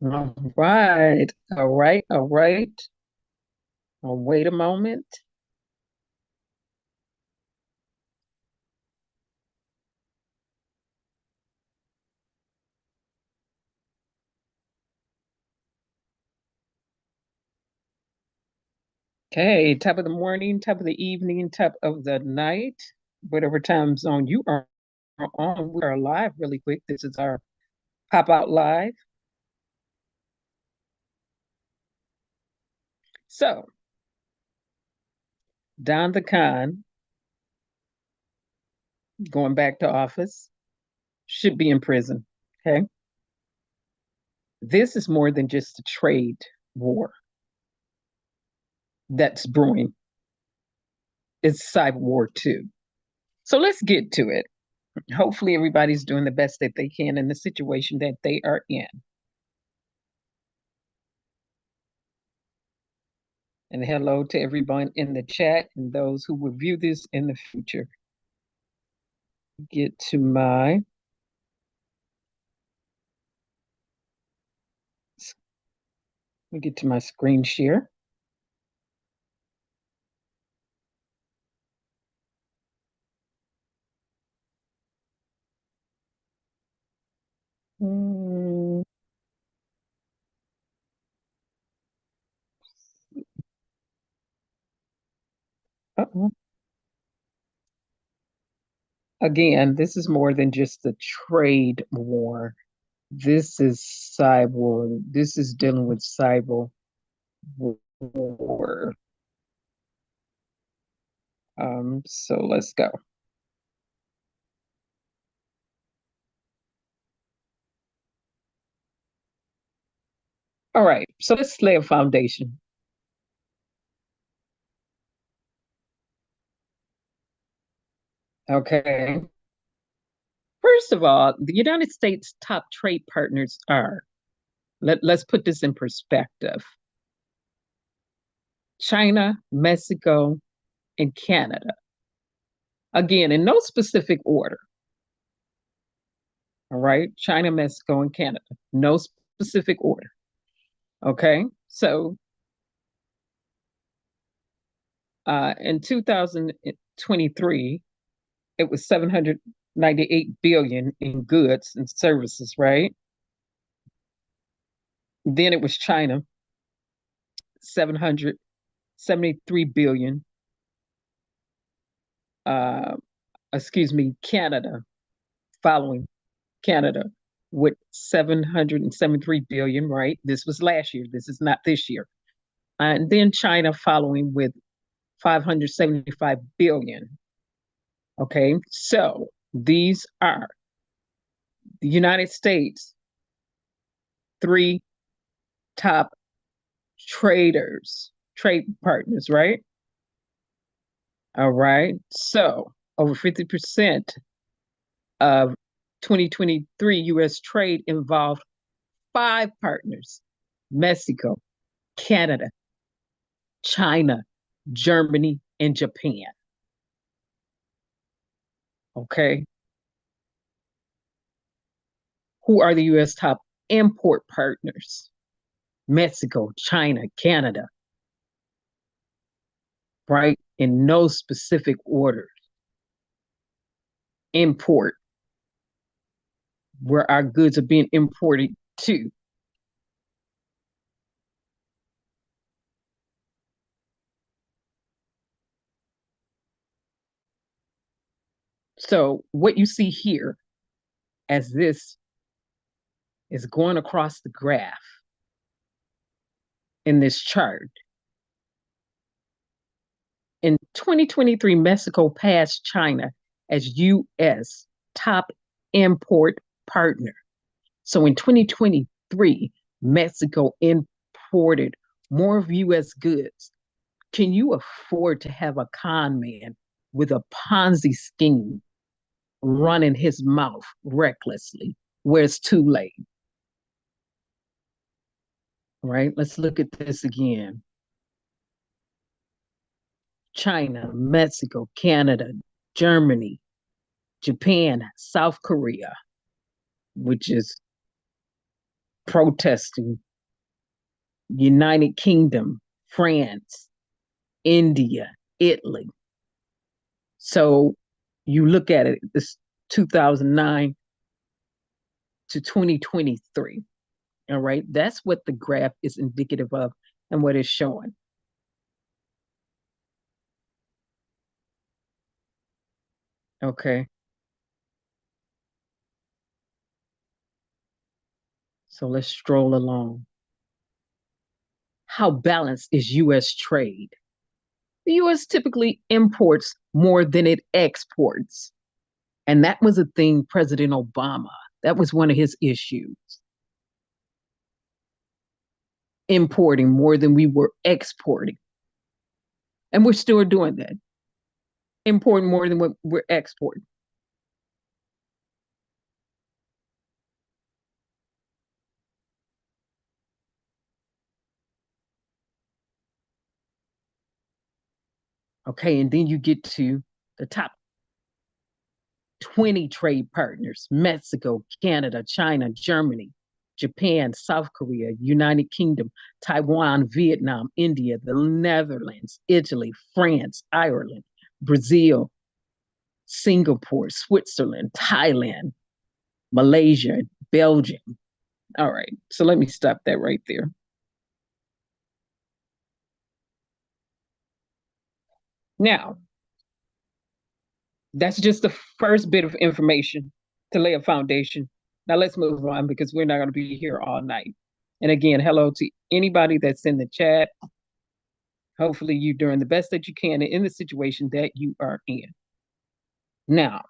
All right. All right. All right. Wait a moment. Okay. Top of the morning, top of the evening, top of the night, whatever time zone you are on. We are live really quick. This is our pop out live. So, Don the Con going back to office should be in prison. Okay. This is more than just a trade war that's brewing. It's cyber war too. So let's get to it. Hopefully everybody's doing the best that they can in the situation that they are in. And hello to everyone in the chat and those who will view this in the future. Get to my screen share. Mm, uh-oh. Again, this is more than just a trade war. This is cyber. This is dealing with cyber war. So let's go. All right, so let's lay a foundation. Okay. First of all, the United States' top trade partners are, let's put this in perspective: China, Mexico, and Canada. Again, in no specific order. All right. China, Mexico, and Canada. No specific order. Okay. So in 2023, it was 798 billion in goods and services, right? Then it was China, 773 billion. Uh, Canada, following Canada with 773 billion, right? This was last year. This is not this year. And then China following with 575 billion. Okay. So these are the United States, three top trade partners, right? All right. So over 50% of 2023 US trade involved five partners: Mexico, Canada, China, Germany, and Japan. Okay. Who are the US top import partners? Mexico, China, Canada, right? In no specific order. Import, where our goods are being imported to. So, what you see here as this is going across the graph in this chart. In 2023, Mexico passed China as U.S. top import partner. So in 2023, Mexico imported more of U.S. goods. Can you afford to have a con man with a Ponzi scheme running his mouth recklessly where it's too late? Right? Let's look at this again. China, Mexico, Canada, Germany, Japan, South Korea, which is protesting, United Kingdom, France, India, Italy. So you look at it, this 2009 to 2023. All right. That's what the graph is indicative of and what it's showing. Okay. So let's stroll along. How balanced is U.S. trade? The U.S. typically imports more than it exports. And that was a thing President Obama, that was one of his issues, importing more than we were exporting. And we're still doing that, importing more than what we're exporting. Okay. And then you get to the top 20 trade partners: Mexico, Canada, China, Germany, Japan, South Korea, United Kingdom, Taiwan, Vietnam, India, the Netherlands, Italy, France, Ireland, Brazil, Singapore, Switzerland, Thailand, Malaysia, Belgium. All right. So let me stop that right there. Now, that's just the first bit of information to lay a foundation. Now let's move on because we're not going to be here all night. And again, hello to anybody that's in the chat. Hopefully, you're doing the best that you can in the situation that you are in. Now,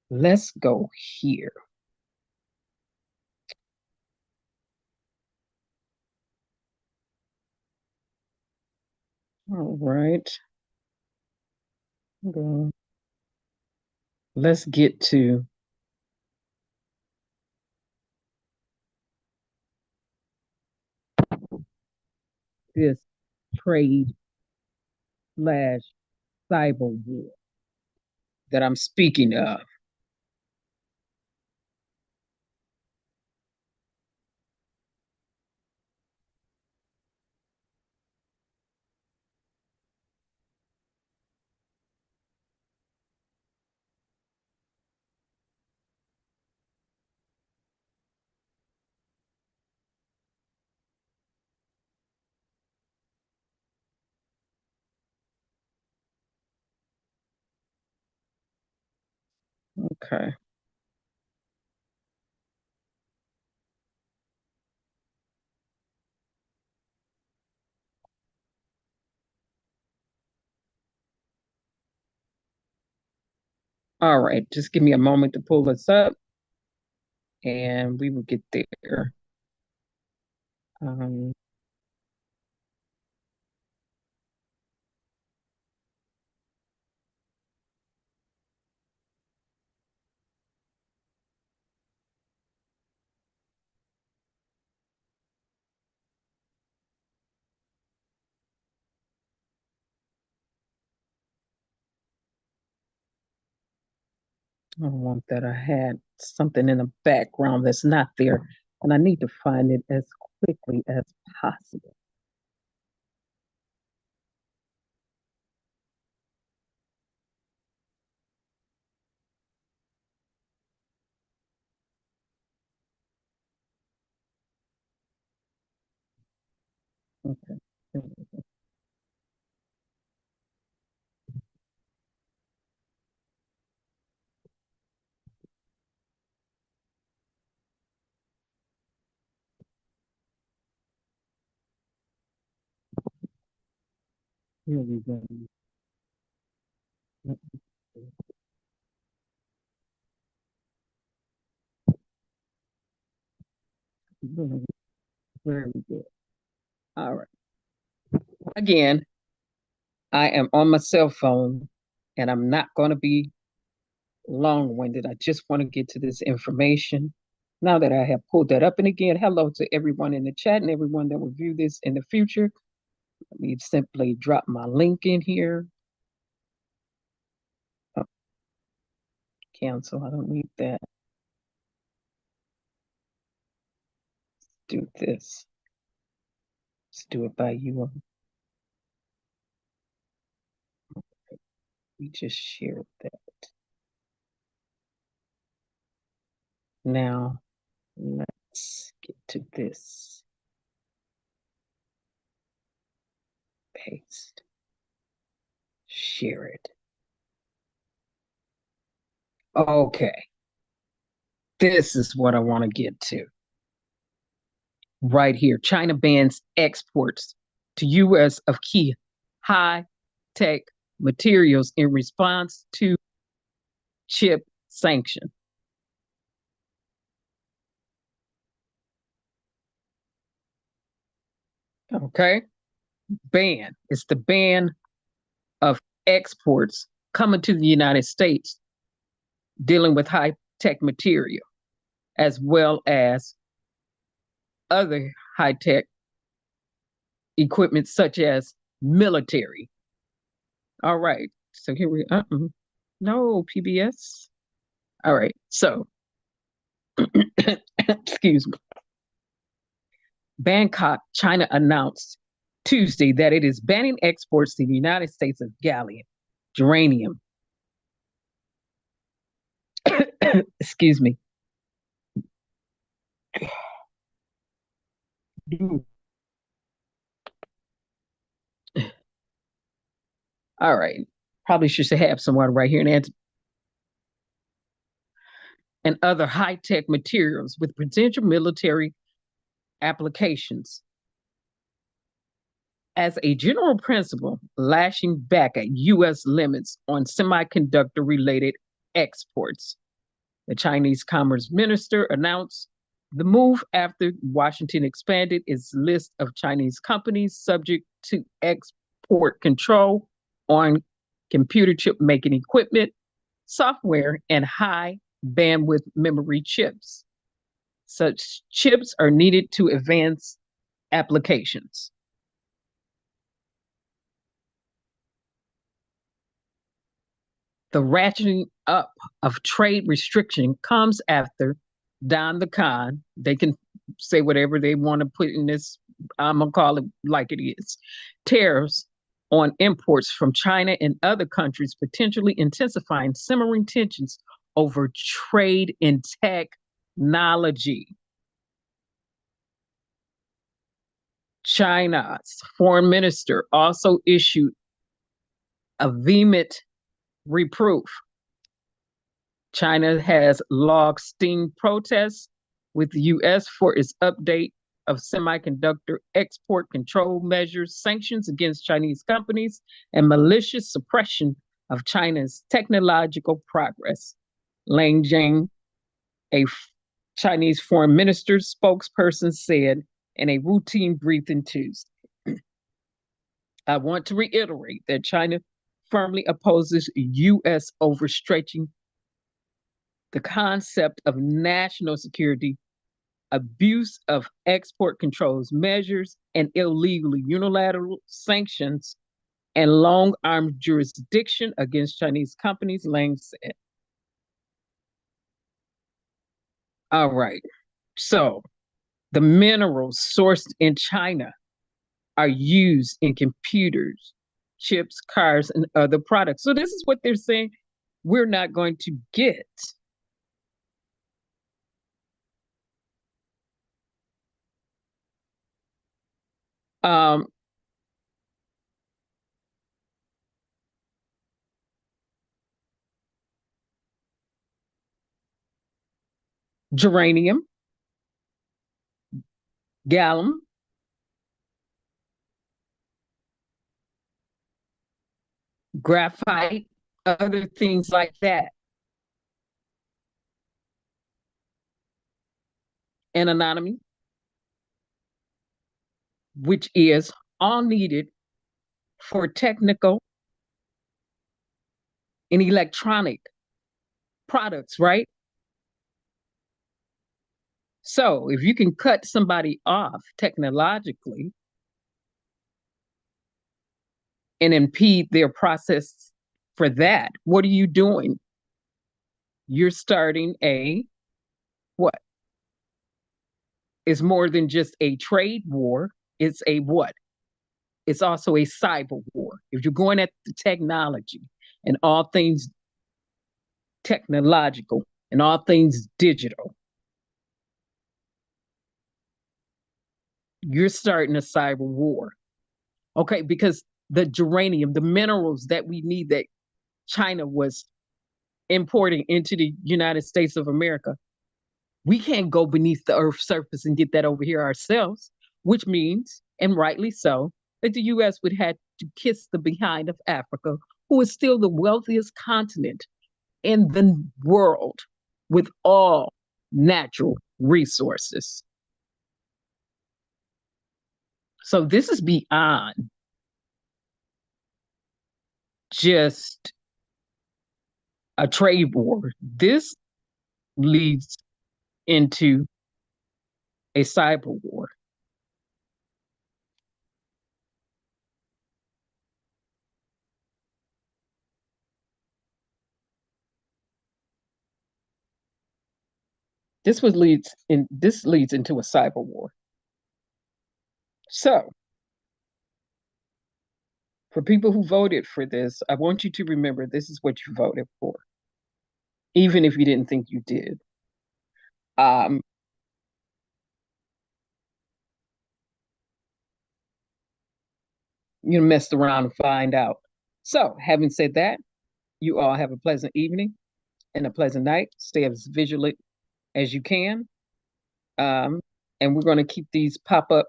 let's go here. All right. Let's get to this trade slash cyber war that I'm speaking of. Okay. All right. Just give me a moment to pull this up and we will get there. Um, I don't want that. I had something in the background that's not there, and I need to find it as quickly as possible. Okay. Here we go. Very good. All right. Again, I am on my cell phone and I'm not going to be long winded. I just want to get to this information. Now that I have pulled that up, and again, hello to everyone in the chat and everyone that will view this in the future. Let me simply drop my link in here. Oh, cancel. I don't need that. do this. Let's do it by you. We just shared that. Now, let's get to this. Paste. Share it. Okay. This is what I want to get to. Right here. China bans exports to US of key high-tech materials in response to chip sanction. Okay. Ban. It's the ban of exports coming to the United States dealing with high-tech material, as well as other high-tech equipment such as military. All right. So here we no PBS. All right. So excuse me. Bangkok, China announced Tuesday that it is banning exports to the United States of gallium, germanium. Excuse me. All right. Probably should have someone right here and other high-tech materials with potential military applications. As a general principle, lashing back at U.S. limits on semiconductor related exports. The Chinese Commerce Minister announced the move after Washington expanded its list of Chinese companies subject to export control on computer chip making equipment, software, and high bandwidth memory chips. Such chips are needed to advance applications. The ratcheting up of trade restriction comes after Don the Con. They can say whatever they want to put in this. I'm gonna call it like it is. Tariffs on imports from China and other countries, potentially intensifying simmering tensions over trade in technology. China's foreign minister also issued a vehement reproof. China has logged sting protests with the US for its update of semiconductor export control measures, sanctions against Chinese companies, and malicious suppression of China's technological progress. Lang Jiang, a Chinese foreign minister's spokesperson, said in a routine briefing Tuesday. I want to reiterate that China firmly opposes U.S. overstretching the concept of national security, abuse of export controls measures, and illegal unilateral sanctions and long-arm jurisdiction against Chinese companies, Lang said. All right. So the minerals sourced in China are used in computers, chips, cars, and other products. So this is what they're saying we're not going to get. Um, Geranium, gallium, graphite, other things like that, and anonymity, which is all needed for technical and electronic products, right? So if you can cut somebody off technologically and impede their process for that, what are you doing? You're starting a what? is more than just a trade war. It's a what? It's also a cyber war. If you're going at the technology and all things technological and all things digital, you're starting a cyber war. Okay, because the geranium, the minerals that we need that China was importing into the United States of America, we can't go beneath the earth's surface and get that over here ourselves, which means, and rightly so, that the US would have to kiss the behind of Africa, who is still the wealthiest continent in the world with all natural resources. So this is beyond just a trade war. This leads into a cyber war. This leads into a cyber war. So, for people who voted for this, I want you to remember this is what you voted for, even if you didn't think you did. Um, you messed around and find out. So, having said that, you all have a pleasant evening and a pleasant night. Stay as vigilant as you can. Um, and we're going to keep these pop up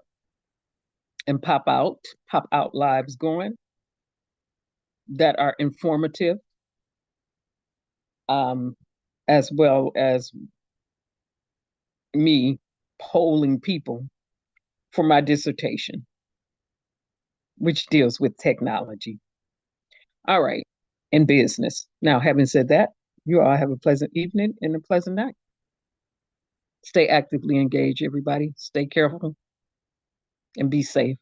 and pop out lives going that are informative, um, as well as me polling people for my dissertation, which deals with technology. All right, in business. Now, having said that, you all have a pleasant evening and a pleasant night. Stay actively engaged, everybody. Stay careful and be safe.